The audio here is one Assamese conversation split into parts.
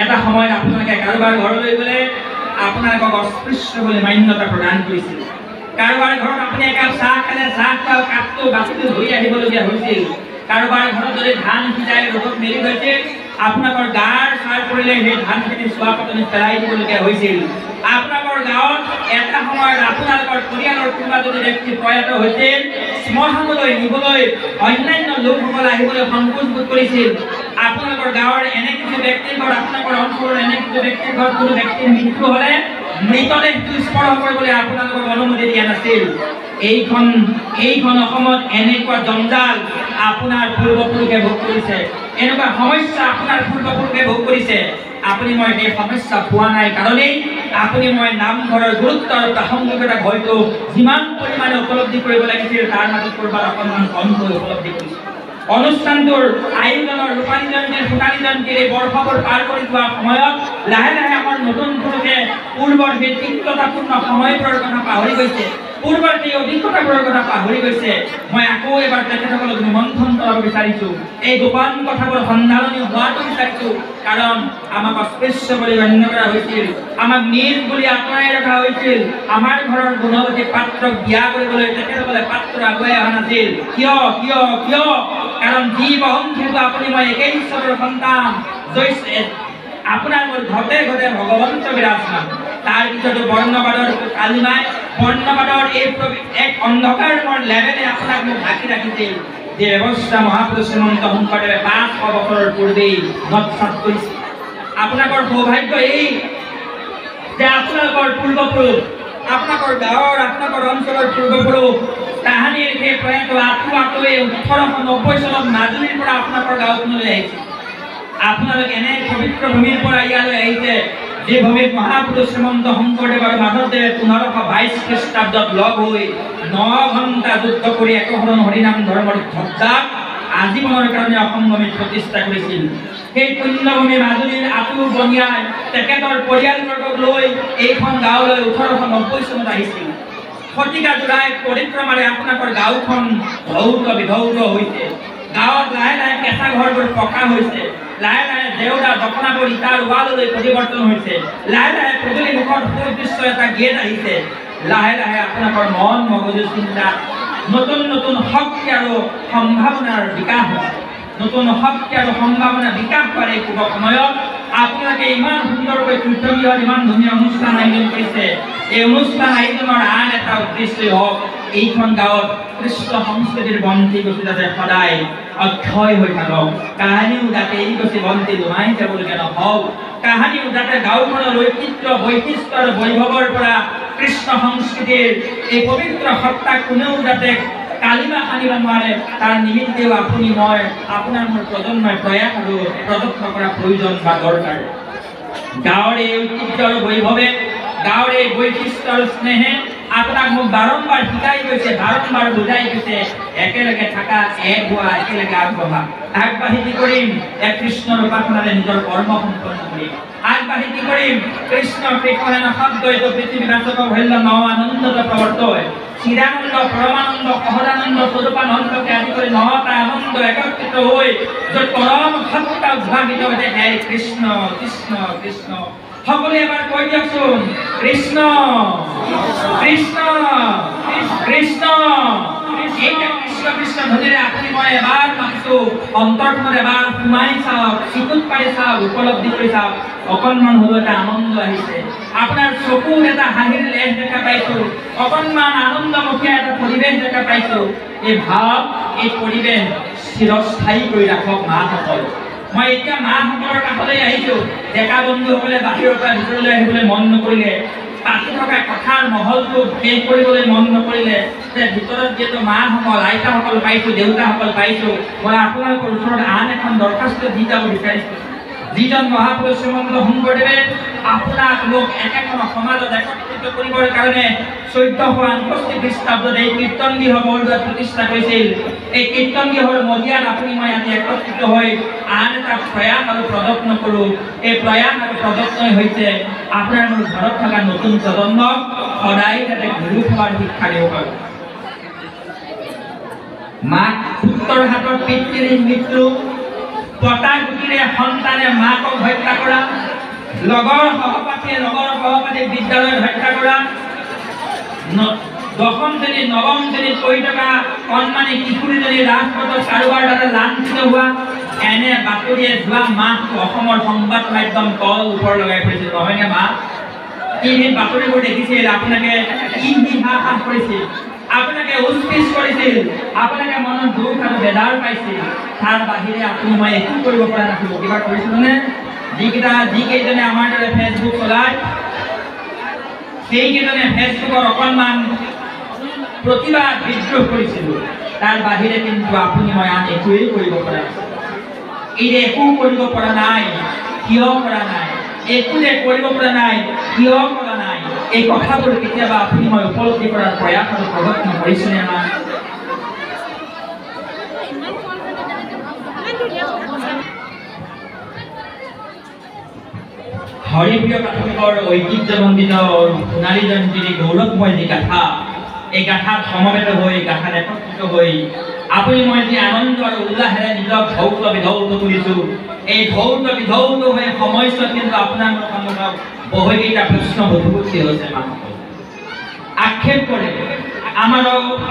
এটা সময়ত আপোনালোকে কাৰোবাৰ ঘৰলৈ গ'লে আপোনালোকক অস্পৃশ্য বুলি মান্যতা প্ৰদান কৰিছিল। কাৰোবাৰ ঘৰত আপুনি একাপ চাহ খালে চাহ খোৱা কাপটো বাতিটো ধুই আহিবলগীয়া হৈছিল। কাৰোবাৰ ঘৰত যদি ধান সিজাই ৰ'দত মেলি থৈছিল আপোনালোকৰ গাৰ সাৰ পৰিলে সেই ধানখিনি চোৱা পাতনি পেলাই দিবলগীয়া হৈছিল। আপোনালোকৰ গাঁৱত এটা সময়ত আপোনালোকৰ পৰিয়ালৰ কোনোবা যদি ব্যক্তি প্ৰয়াত হৈছিল শ্মশানলৈ নিবলৈ অন্যান্য লোকসকল আহিবলৈ সংকোচ বোধ কৰিছিল। আপোনালোকৰ গাঁৱৰ এনে কিছু ব্যক্তিৰ ঘৰত আপোনালোকৰ অঞ্চলৰ এনে কিছু ব্যক্তিৰ ঘৰত কোনো ব্যক্তিৰ মৃত্যু হ'লে মৃতদেহটো স্পৰ্শ কৰিবলৈ আপোনালোকক অনুমতি দিয়া নাছিল। এইখন অসমত এনেকুৱা জঞ্জাল আপোনাৰ পূৰ্বপুৰুষে ভোগ কৰিছে, এনেকুৱা সমস্যা আপোনাৰ পূৰ্বপুৰুষে ভোগ কৰিছে। আপুনি মই এই সমস্যা পোৱা নাই কাৰণেই আপুনি মই নামঘৰৰ গুৰুত্ব আৰু প্ৰাসংগিকতা হয়তো যিমান পৰিমাণে উপলব্ধি কৰিব লাগিছিল তাৰ মাজত কৰবাত অকণমান কমকৈ উপলব্ধি কৰিছে। অনুষ্ঠানটোৰ আয়োজনৰ ৰূপালী জয়ন্তীৰ সোণালী জয়ন্তীৰ এই বৰ্ষবোৰ পাৰ কৰি যোৱাৰ সময়ত লাহে লাহে আমাৰ নতুন পুৰুষে পূৰ্বৰ সেই তিক্ততাপূৰ্ণ সময়বোৰৰ কথা পাহৰি গৈছে, পূৰ্বৰ সেই অভিজ্ঞতাবোৰৰ কথা পাহৰি গৈছে। মই আকৌ এবাৰ তেখেতসকলক নিমন্ত্ৰণ কৰাব বিচাৰিছোঁ, এই গোপন কথাবোৰ সন্ধাননি হোৱাটো বিচাৰিছোঁ। কাৰণ আমাক অস্পৃশ্য বুলি গণ্য কৰা হৈছিল, আমাক নিজ বুলি আঁতৰাই ৰখা হৈছিল। আমাৰ ঘৰৰ গুণৱতী পাত্ৰক বিয়া কৰিবলৈ তেখেতসকলে পাত্ৰ আগুৱাই অহা নাছিল। কিয় কিয় কিয়? কাৰণ যি বহন যিহেতু আপুনি মই একেই ঈশ্বৰৰ সন্তান, আপোনাৰ মোৰ ঘৰতে ঘৰতে ভগৱন্ত বিৰাজমান। তাৰ পিছতো বৰ্ণবাদৰ কালিমাই বৰ্ণবাদৰ এক অন্ধকাৰৰ লেভেলে আপোনাক মোক ঢাকি ৰাখিছিল। যে ব্যৱস্থা মহাপুৰুষ শ্ৰীমন্ত শংকৰদেৱে 500 বছৰৰ পূৰ্বেই নৎসাৎ কৰিছিল। আপোনালোকৰ সৌভাগ্য এই যে আপোনালোকৰ পূৰ্বপুৰুষ, আপোনালোকৰ গাঁৱৰ আপোনালোকৰ অঞ্চলৰ পূৰ্বপুৰুষ তাহানিৰ সেই প্ৰয়াত আঁতোৱে 1890 চনত মাজুলীৰ পৰা আপোনালোকৰ গাঁওখনলৈ আহিছিল। আপোনালোক এনে পবিত্ৰ ভূমিৰ পৰা ইয়ালৈ আহিছে যে ভূমিত মহাপুৰুষ শ্ৰীমন্ত শংকৰদেৱ আৰু মাধৱদেৱে 1522 খ্ৰীষ্টাব্দত লগ হৈ 9 ঘণ্টা যুদ্ধ কৰি একশৰণ হৰিনাম ধৰ্মৰ ধ্বজাক আজীৱনৰ কাৰণে অসম ভূমিত প্ৰতিষ্ঠা কৰিছিল। সেই পুণ্যভূমি মাজুলীৰ আঁতু বনিয়াই তেখেতৰ পৰিয়ালবৰ্গক লৈ এইখন গাঁৱলৈ 1890 চনত আহিছিল। শতিকা জোৰাই পৰিক্ৰমাৰে আপোনালোকৰ গাঁওখন ধৌত বিধৌত হৈছে। গাঁৱত লাহে লাহে কেঁচা ঘৰবোৰ পকা হৈছে, লাহে লাহে দেউৰা দখনাবোৰ ইটাৰ ৱাললৈ পৰিৱৰ্তন হৈছে, লাহে লাহে পদূলি মুখত সুদৃশ্য এটা গেট আহিছে। লাহে লাহে আপোনালোকৰ মন মগজু চিন্তাত নতুন নতুন শক্তি আৰু সম্ভাৱনাৰ বিকাশ হৈছে। নতুন শক্তি আৰু সম্ভাৱনা বিকাশ হোৱাৰ এই শুভ সময়ত আপোনালোকে ইমান সুন্দৰকৈ কৃতজ্ঞ ইমান ধুনীয়া অনুষ্ঠান আয়োজন কৰিছে। এই অনুষ্ঠান আয়োজনৰ আন এটা উদ্দেশ্য হওক এইখন গাঁৱত কৃষ্ণ সংস্কৃতিৰ বন্তি গছি যাতে সদায় অক্ষয় হৈ থাকক, কাহানিও যাতে এই গছি বন্তি দুমাই যাবলগীয়া নহওক, কাহানিও যাতে গাঁওখনৰ ঐতিহ্য বৈশিষ্ট্য আৰু বৈভৱৰ পৰা কৃষ্ণ সংস্কৃতিৰ এই পবিত্ৰ সত্তাক কোনেও যাতে কালিমা সানিব নোৱাৰে তাৰ নিমিত্তেও আপুনি মই আপোনাৰ মোৰ প্ৰজন্মই প্ৰয়াস আৰু প্ৰযত্ন কৰা প্ৰয়োজন বা দৰকাৰ। গাঁৱৰ এই ঐতিহ্য আৰু বৈভৱে গাঁৱৰ এই বৈশিষ্ট্য আৰু স্নেহে আপোনাক মোক বাৰম্বাৰ শিকাই গৈছে, বাৰম্বাৰ বুজাই গৈছে একেলগে থাকা, এক হোৱা, একেলগে আগবঢ়া। আগবাঢ়ি কি কৰিম? এক কৃষ্ণৰ উপাসনাৰে নিজৰ কৰ্ম সম্পন্ন কৰিম। আগবাঢ়ি কি কৰিম? কৃষ্ণ কৃষ্ণ শব্দইতো পৃথিৱীবাচক ভৈল্য ন আনন্দত প্ৰৱৰ্তয়। চিদানন্দ পৰমানন্দ সহজানন্দ স্বৰূপানন্দকে আদি কৰি নহতা আনন্দ একত্ৰিত হৈ য'ত পৰম সত্তা উদ্ভাসিত হৈছে হে কৃষ্ণ কৃষ্ণ কৃষ্ণ। সকলোৱে এবাৰ কৈ দিয়কচোন, কৃষ্ণ কৃষ্ণ কৃষ্ণ। এইটা কৃষ্ণ কৃষ্ণ ধ্বনিৰে আপুনি মই এবাৰ মাতিছো, অন্তৰখনত এবাৰ সোমাই চাওক, চিকুট পাৰি চাওক, উপলব্ধি কৰি চাওক, অকণমান হ'লেও এটা আনন্দ আহিছে। আপোনাৰ চকুত এটা হাঁহিৰ লেজ দেখা পাইছো, অকণমান আনন্দমুখীয়া এটা পৰিৱেশ দেখা পাইছো। এই ভাৱ এই পৰিৱেশ চিৰস্থায়ী কৰি ৰাখক মাসকল। মই এতিয়া মাসকলৰ কাষলৈ আহিছো। ডেকা বন্ধুসকলে বাহিৰৰ পৰা ভিতৰলৈ আহিবলৈ মন নকৰিলে, পাতি থকা কথাৰ মহলটো শেষ কৰিবলৈ মন নকৰিলে, যে ভিতৰত যিহেতু মাসকল আইতাসকল পাইছো, দেউতাসকল পাইছো, মই আপোনালোকৰ ওচৰত আন এখন দৰখাস্ত দি যাব বিচাৰিছো। যিজন মহাপুৰুষ শ্ৰীমন্ত শংকৰদেৱে আপোনাক মোক একেখন সমাজত একত্ৰিত কৰিবৰ কাৰণে 1468 খ্ৰীষ্টাব্দত এই কীৰ্তন গৃহ বৰদোৱাত প্ৰতিষ্ঠা কৰিছিল। এই কীৰ্তন গৃহৰ মজিয়াত আপুনি মই আজি একত্ৰিত হৈ আন এটা প্ৰয়াস আৰু প্ৰযত্ন কৰোঁ। এই প্ৰয়াস আৰু প্ৰযত্নই হৈছে আপোনাৰ মোৰ ঘৰত থকা নতুন প্ৰজন্মক সদায় যাতে গুৰু হোৱাৰ শিক্ষা দিব পাৰোঁ। মাক পুত্ৰৰ হাতত পিতৃৰ মৃত্যু, পতা গুটিৰে সন্তানে মাকক হত্যা কৰা, লগৰ সহপাঠীয়ে বিদ্যালয়ত হত্যা কৰা, দশম শ্ৰেণী নৱম শ্ৰেণীত পঢ়ি থকা কণমানি কিশোৰীজনী ৰাজপথত কাৰোবাৰ দ্বাৰা লাঞ্ছিত হোৱা, এনে বাতৰিয়ে যোৱা মাহটো অসমৰ সংবাদ মাধ্যম তল ওপৰ লগাই ফুৰিছিল, নহয়নে মা? টিভিত বাতৰিবোৰ দেখিছিল, আপোনাকে হাস কৰিছিল, আপোনাকে উৎপিচ কৰিছিল, আপোনাকে মনত দুখ আৰু বেদাৰ পাইছিল। তাৰ বাহিৰে আপুনি মই একো কৰিব পৰা নাছিলো। কিবা কৰিছিলোনে? যিকেইজনে আমাৰ দৰে ফেচবুক চলায় সেইকেইজনে ফেচবুকৰ অকণমান প্ৰতিবাদ বিদ্ৰোহ কৰিছিল। তাৰ বাহিৰে কিন্তু আপুনি মই আন একোৱেই কৰিব পৰা নাছিল। এই একো কৰিব পৰা নাই, কিয় কৰা নাই? একো যে কৰিব পৰা নাই, কিয় কৰা নাই? এই কথাবোৰ কেতিয়াবা আপুনি মই উপলব্ধি কৰাৰ প্ৰয়াস আৰু প্ৰযত্ন কৰিছোনে নাই? হৰিপ্ৰিয় কাঠনিকৰ ঐতিহ্যমণ্ডিত সোণালী জয়ন্তীৰ গৌৰৱময় যি গাথা, এই গাথাত সমবেত হৈ, গাথাত একত্ৰিত হৈ আপুনি মই যি আনন্দ আৰু উল্লাহেৰে নিজক ধৌত বিধৌত কৰিছোঁ, এই ধৌত বিধৌত হৈ সময়ছোৱাত কিন্তু আপোনাৰ সন্মুখত বহুকেইটা প্ৰশ্ন বুধবুদ্ধি হৈছে। মানুহসকল আক্ষেপ কৰে, আমাৰ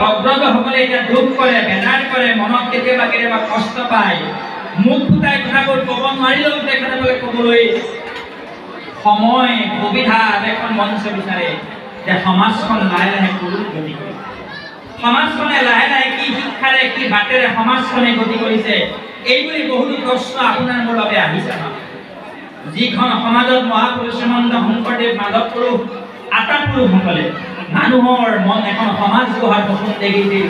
অগ্ৰজসকলে এতিয়া দুখ কৰে, বেজাৰ কৰে, মনত কেতিয়াবা কষ্ট পায়, মুখ ফুটাই কথাবোৰ ক'ব নোৱাৰিলেও তেখেতসকলে ক'বলৈ সময় সুবিধা এখন মঞ্চ বিচাৰে যে সমাজখন লাহে লাহে কুৰুপ গতি কৰে। সমাজখনে লাহে লাহে কি শিক্ষাৰে কি বাটেৰে সমাজখনে গতি কৰিছে, এইবুলি বহুতো প্ৰশ্ন আপোনাৰ মোৰ বাবে আহিছে। যিখন সমাজত মহাপুৰুষ শ্ৰীমন্ত শংকৰদেৱ, মাধৱপুৰুষ, আটাপুৰুষসকলে মানুহৰ মন এখন সমাজ গঢ়াৰ সপোন দেখিছিল।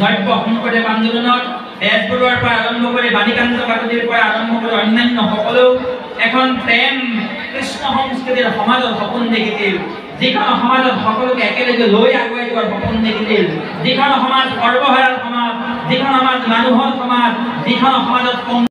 নব্য শংকৰদেৱ আন্দোলনত বেজবৰুৱাৰ পৰা আৰম্ভ কৰি বাণীকান্ত কাকতিৰ পৰা আৰম্ভ কৰি অন্যান্য সকলেও এখন প্ৰেম কৃষ্ণ সংস্কৃতিৰ সমাজৰ সপোন দেখিছিল। যিখন সমাজত সকলোকে একেলগে লৈ আগুৱাই যোৱাৰ সপোন দেখিছিল, যিখন সমাজ সৰ্বহাৰাৰ সমাজ, যিখন সমাজ মানুহৰ সমাজ, যিখন সমাজত